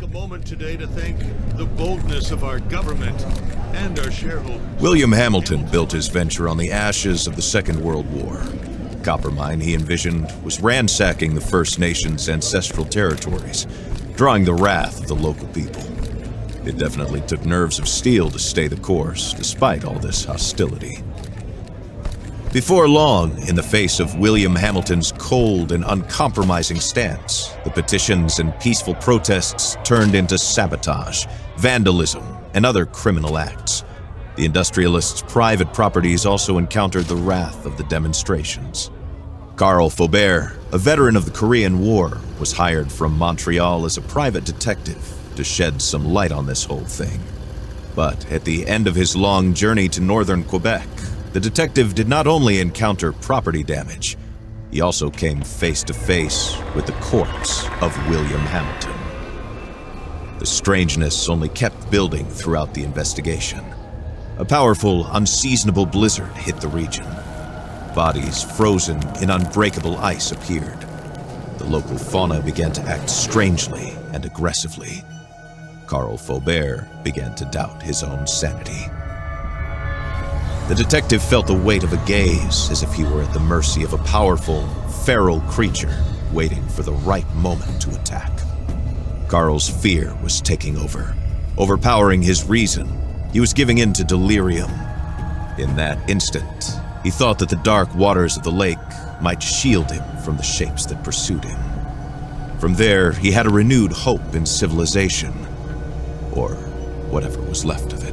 take a moment today to thank the boldness of our government and our shareholders. William Hamilton built his venture on the ashes of the Second World War. The copper mine he envisioned was ransacking the First Nations' ancestral territories, drawing the wrath of the local people. It definitely took nerves of steel to stay the course, despite all this hostility. Before long, in the face of William Hamilton's cold and uncompromising stance, the petitions and peaceful protests turned into sabotage, vandalism, and other criminal acts. The industrialists' private properties also encountered the wrath of the demonstrations. Carl Faubert, a veteran of the Korean War, was hired from Montreal as a private detective to shed some light on this whole thing. But at the end of his long journey to northern Quebec, the detective did not only encounter property damage, he also came face to face with the corpse of William Hamilton. The strangeness only kept building throughout the investigation. A powerful, unseasonable blizzard hit the region. Bodies frozen in unbreakable ice appeared. The local fauna began to act strangely and aggressively. Carl Faubert began to doubt his own sanity. The detective felt the weight of a gaze, as if he were at the mercy of a powerful, feral creature waiting for the right moment to attack. Carl's fear was taking over, overpowering his reason. He was giving in to delirium. In that instant, he thought that the dark waters of the lake might shield him from the shapes that pursued him. From there, he had a renewed hope in civilization, or whatever was left of it.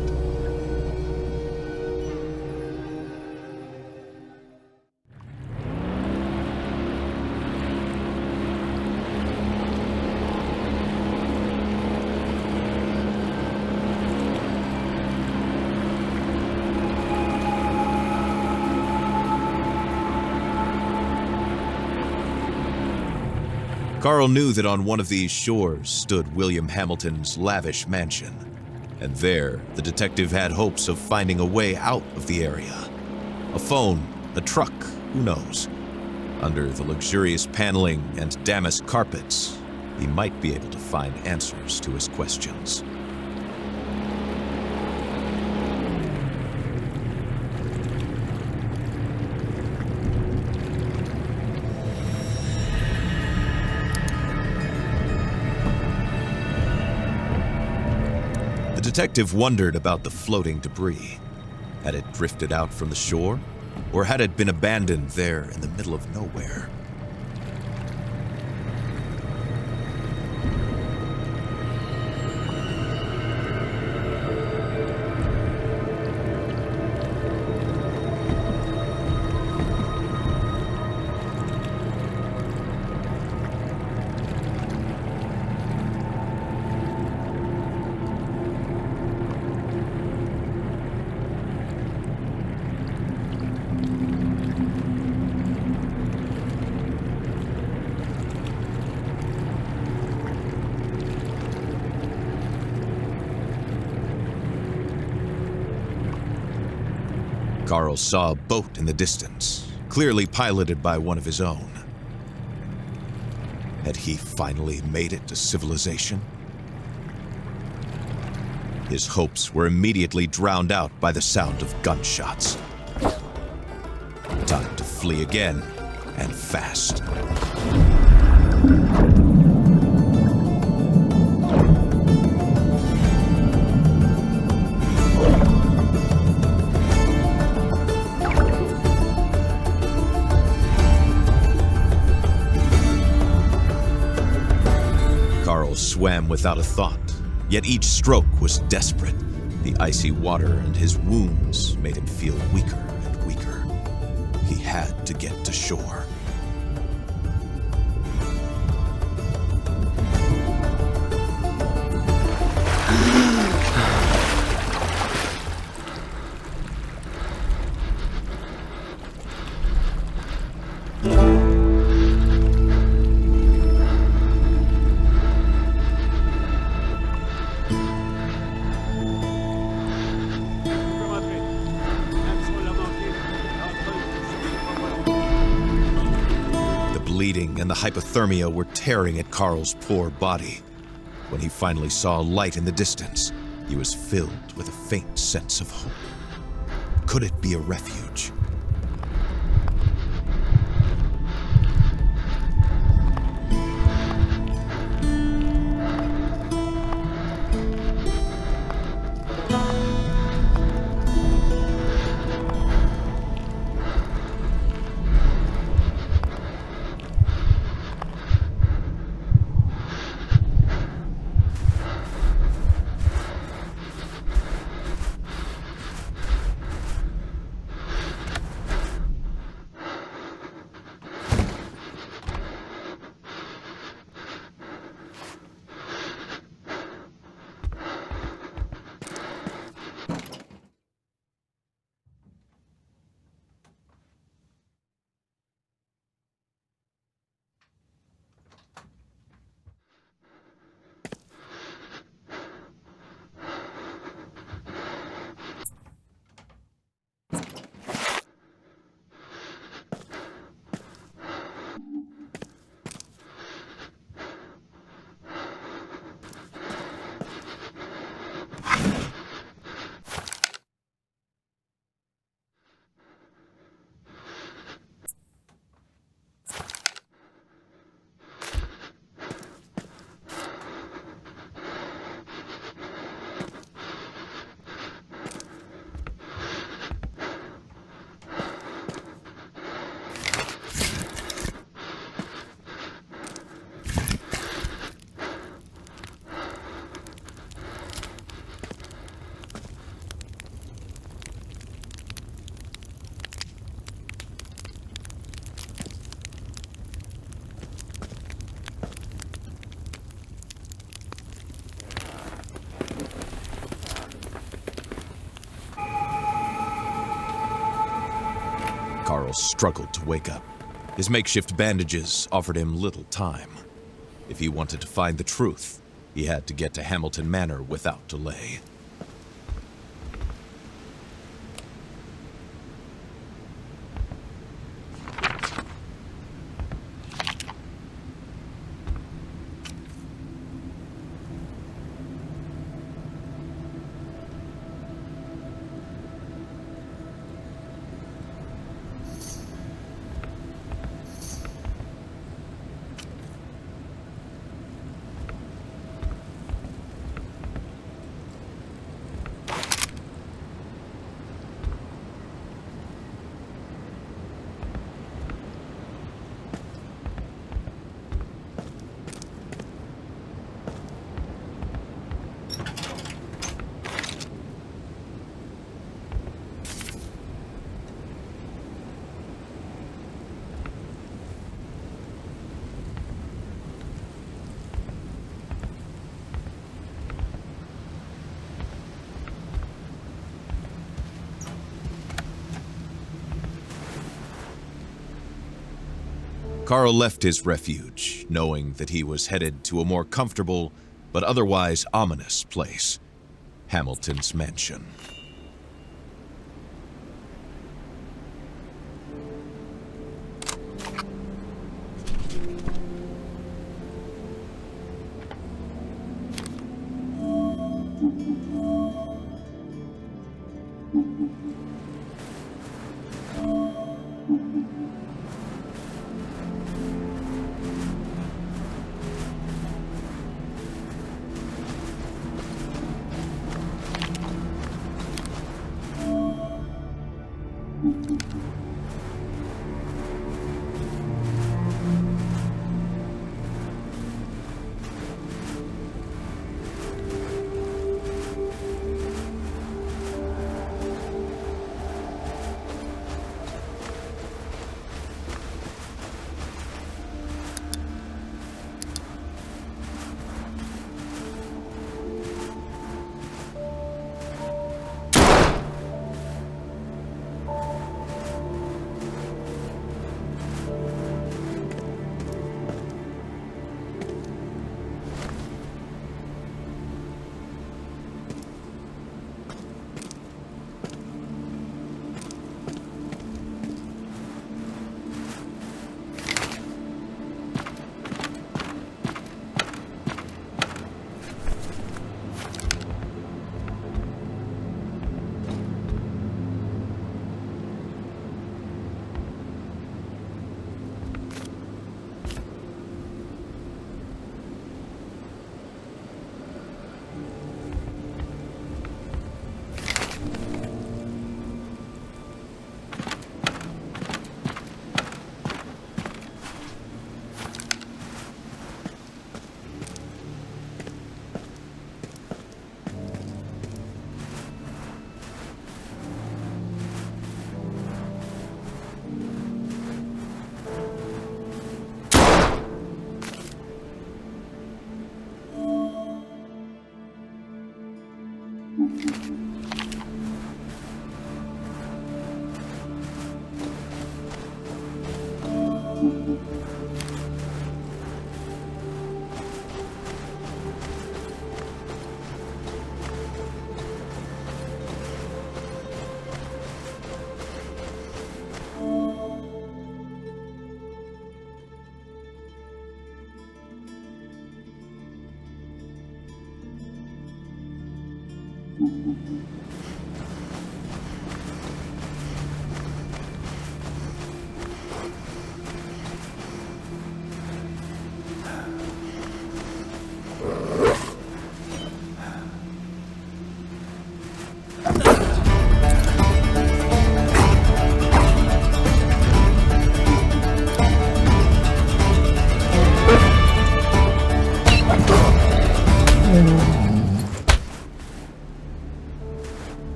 Carl knew that on one of these shores stood William Hamilton's lavish mansion, and there the detective had hopes of finding a way out of the area. A phone, a truck, who knows? Under the luxurious paneling and damask carpets, he might be able to find answers to his questions. The detective wondered about the floating debris. Had it drifted out from the shore, or had it been abandoned there in the middle of nowhere? Carl saw a boat in the distance, clearly piloted by one of his own. Had he finally made it to civilization? His hopes were immediately drowned out by the sound of gunshots. Time to flee again, and fast. Carl swam without a thought, yet each stroke was desperate. The icy water and his wounds made him feel weaker and weaker. He had to get to shore. Bleeding and the hypothermia were tearing at Carl's poor body. When he finally saw a light in the distance, he was filled with a faint sense of hope. Could it be a refuge? Carl struggled to wake up. His makeshift bandages offered him little time. If he wanted to find the truth, he had to get to Hamilton Manor without delay. Carl left his refuge, knowing that he was headed to a more comfortable but otherwise ominous place, Hamilton's mansion.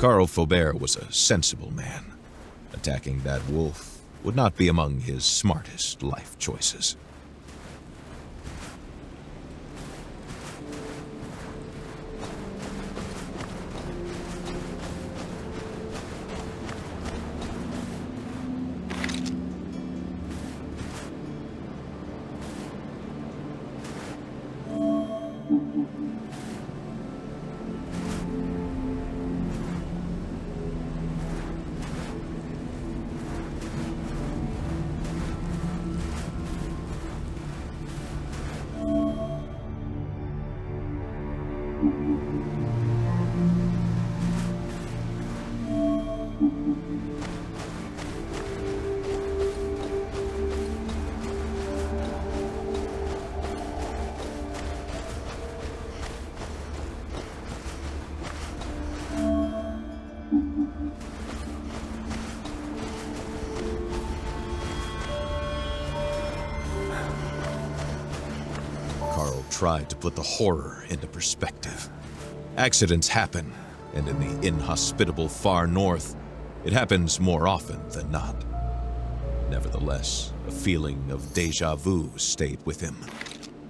Carl Faubert was a sensible man. Attacking that wolf would not be among his smartest life choices. Tried to put the horror into perspective. Accidents happen, and in the inhospitable far north, it happens more often than not. Nevertheless, a feeling of déjà vu stayed with him,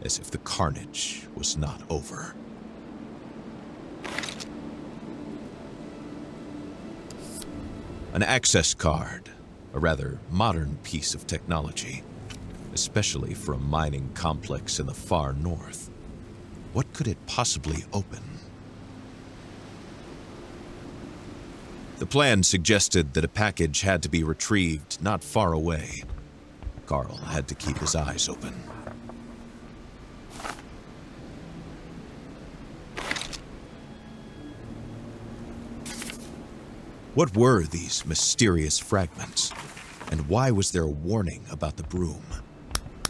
as if the carnage was not over. An access card, a rather modern piece of technology, especially for a mining complex in the far north. What could it possibly open? The plan suggested that a package had to be retrieved not far away. Carl had to keep his eyes open. What were these mysterious fragments? And why was there a warning about the broom?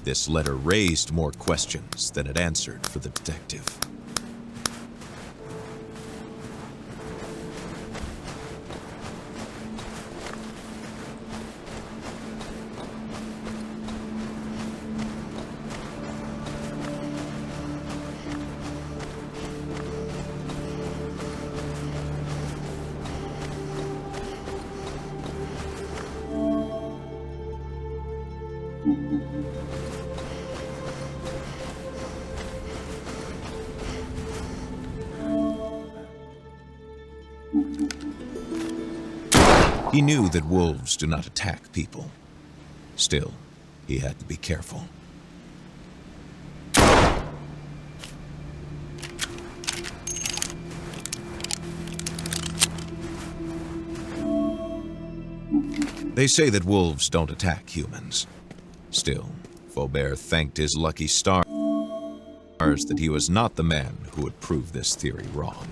This letter raised more questions than it answered for the detective. He knew that wolves do not attack people. Still, he had to be careful. They say that wolves don't attack humans. Still, Faubert thanked his lucky stars that he was not the man who would prove this theory wrong.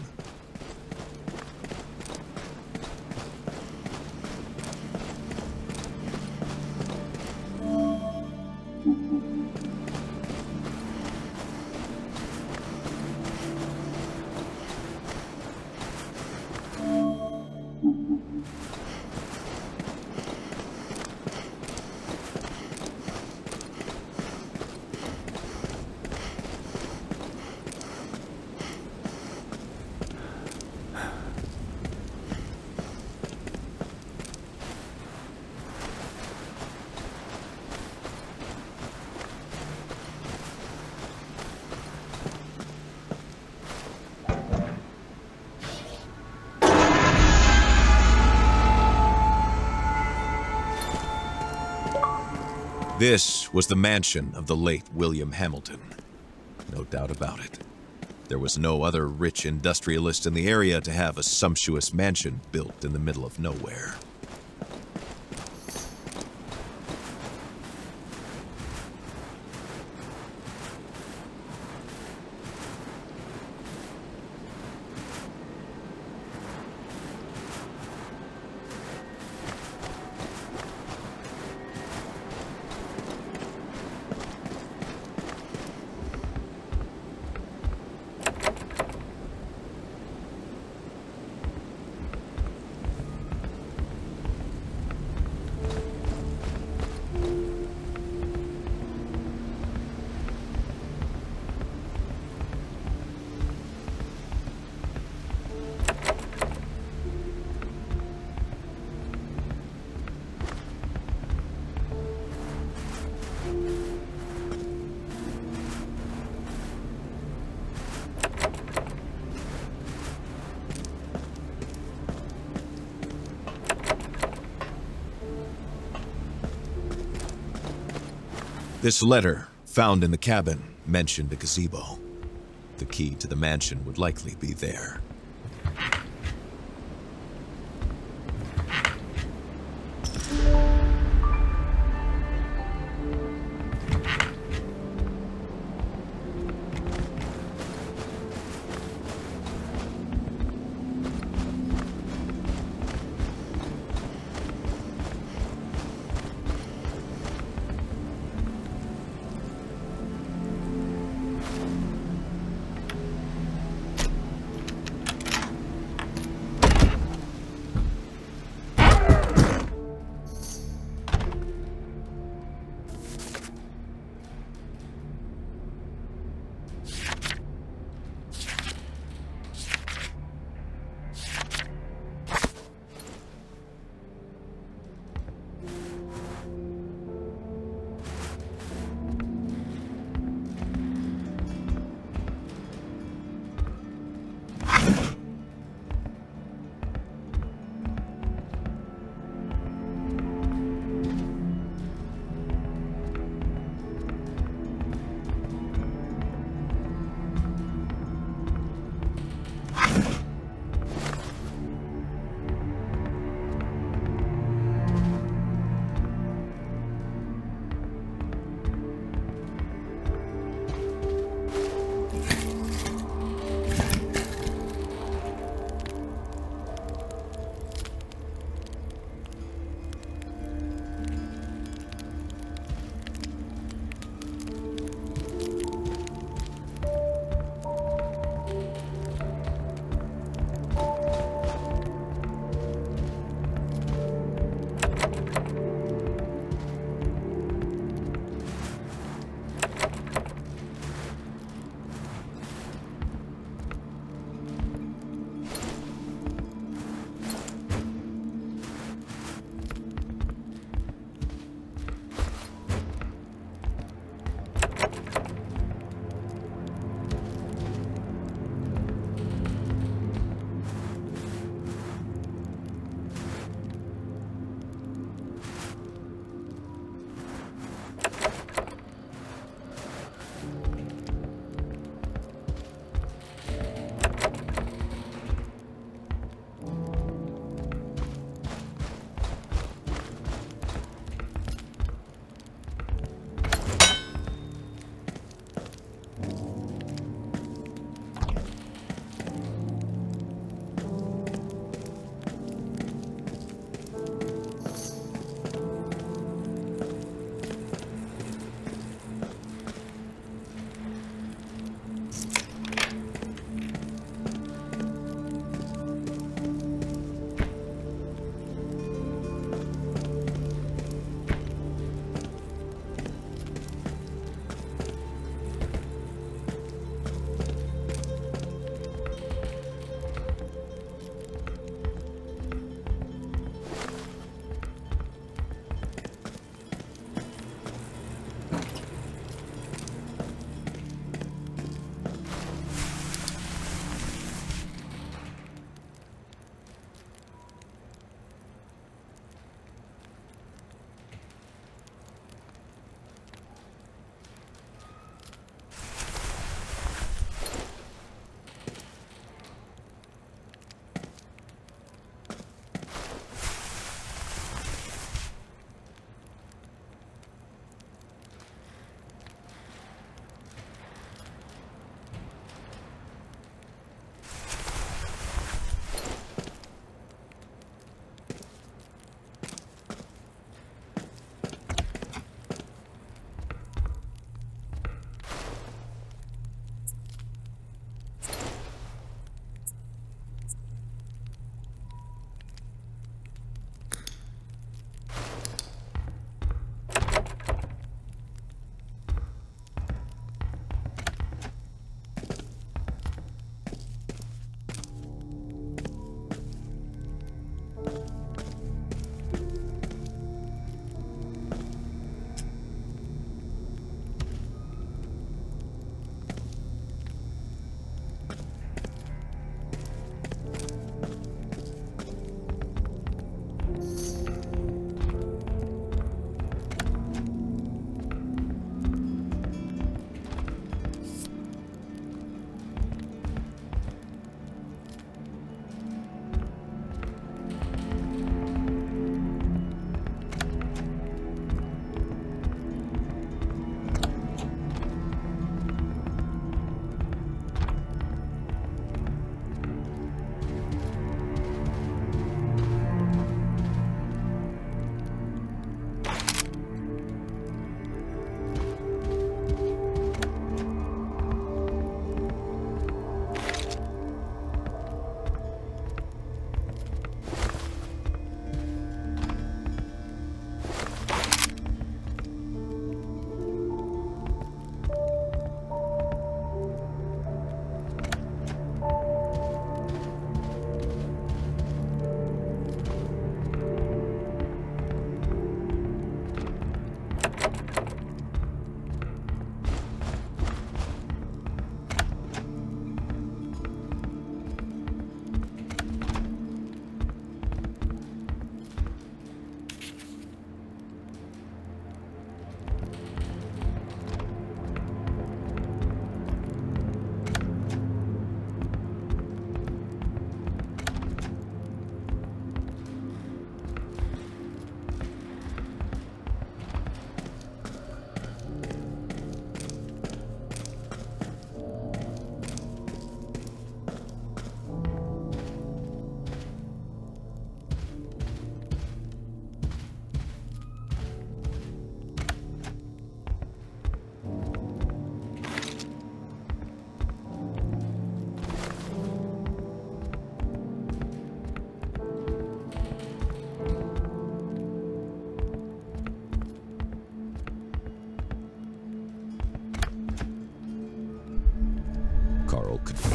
This was the mansion of the late William Hamilton. No doubt about it. There was no other rich industrialist in the area to have a sumptuous mansion built in the middle of nowhere. This letter, found in the cabin, mentioned a gazebo. The key to the mansion would likely be there.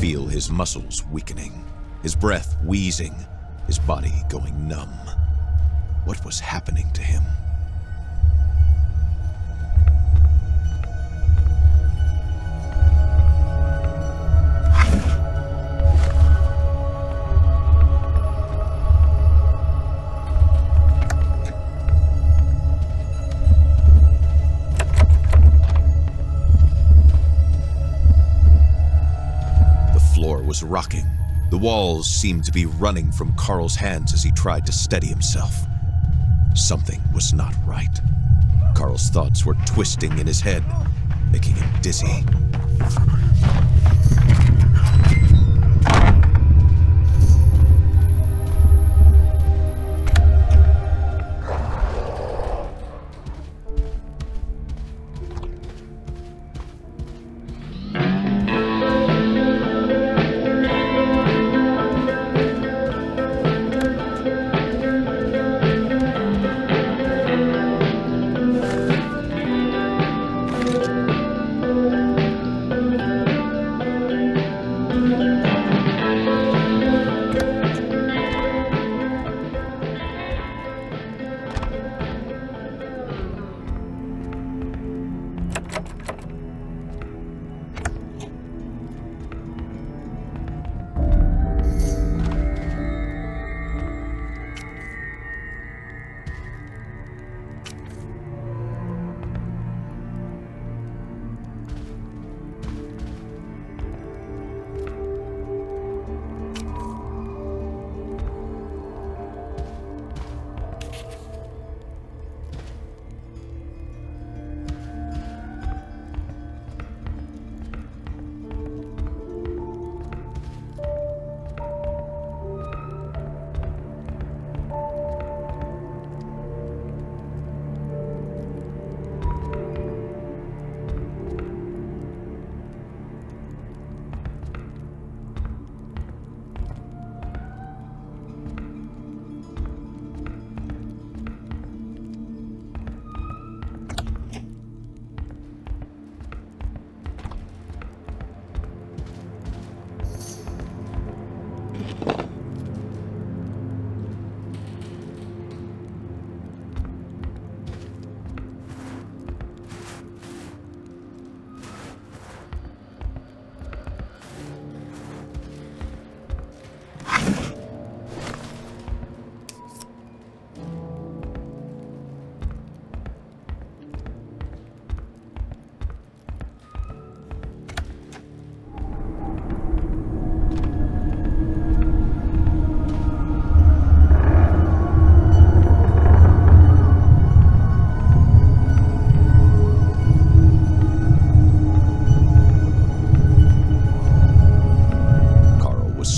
feel his muscles weakening, his breath wheezing, his body going numb. What was happening to him? Was rocking. The walls seemed to be running from Carl's hands as he tried to steady himself. Something was not right. Carl's thoughts were twisting in his head, making him dizzy.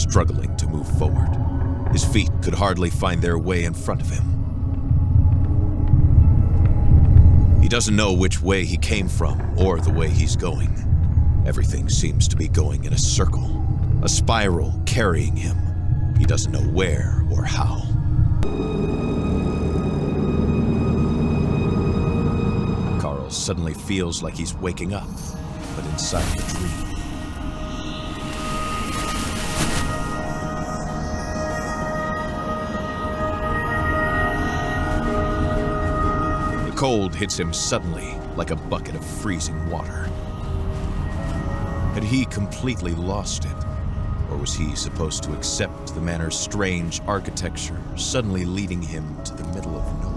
Struggling to move forward. His feet could hardly find their way in front of him. He doesn't know which way he came from or the way he's going. Everything seems to be going in a circle, a spiral carrying him. He doesn't know where or how. Carl suddenly feels like he's waking up, but inside a dream. Cold hits him suddenly, like a bucket of freezing water. Had he completely lost it? Or was he supposed to accept the manor's strange architecture, suddenly leading him to the middle of nowhere?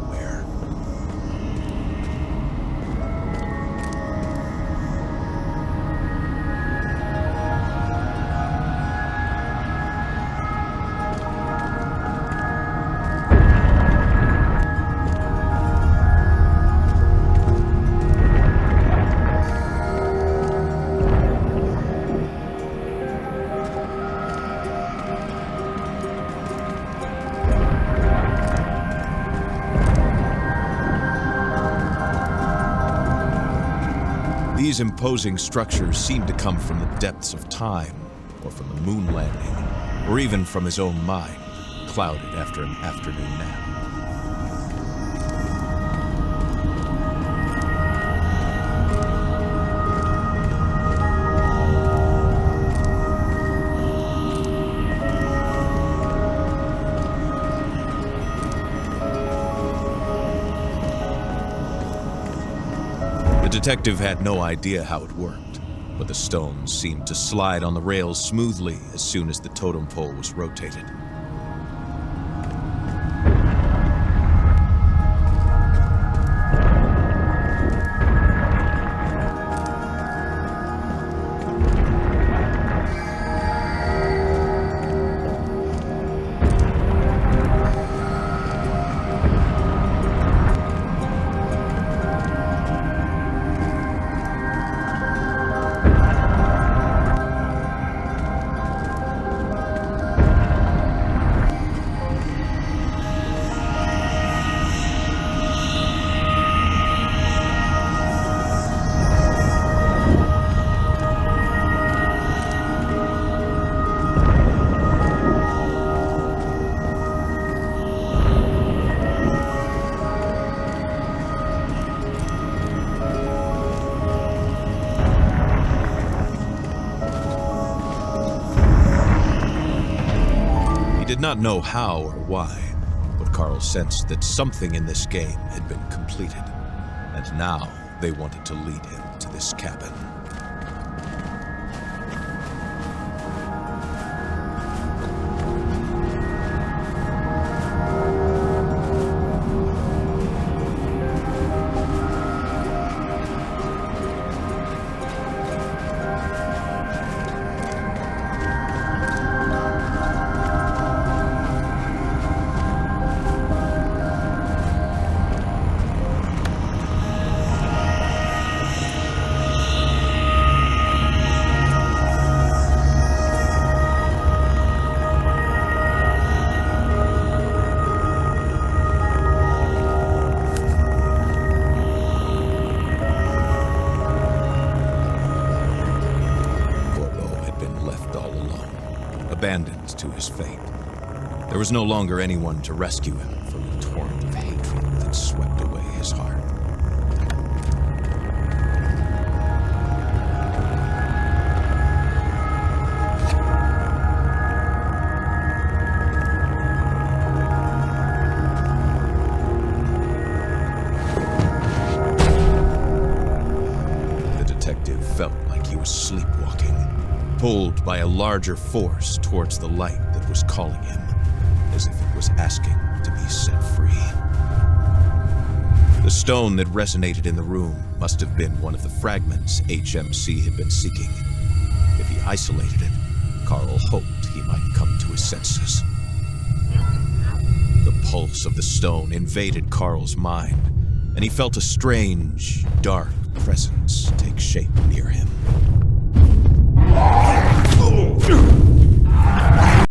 These imposing structures seem to come from the depths of time, or from the moon landing, or even from his own mind, clouded after an afternoon nap. detective had no idea how it worked, but the stone seemed to slide on the rails smoothly as soon as the totem pole was rotated. He did not know how or why, but Carl sensed that something in this game had been completed, and now they wanted to lead him to this cabin. Abandoned to his fate. There was no longer anyone to rescue him from the torrent of hatred that swept away his heart. The detective felt like he was sleepwalking, pulled by a larger force towards the light that was calling him, as if it was asking to be set free. The stone that resonated in the room must have been one of the fragments HMC had been seeking. If he isolated it, Carl hoped he might come to his senses. The pulse of the stone invaded Carl's mind, and he felt a strange, dark presence take shape near him.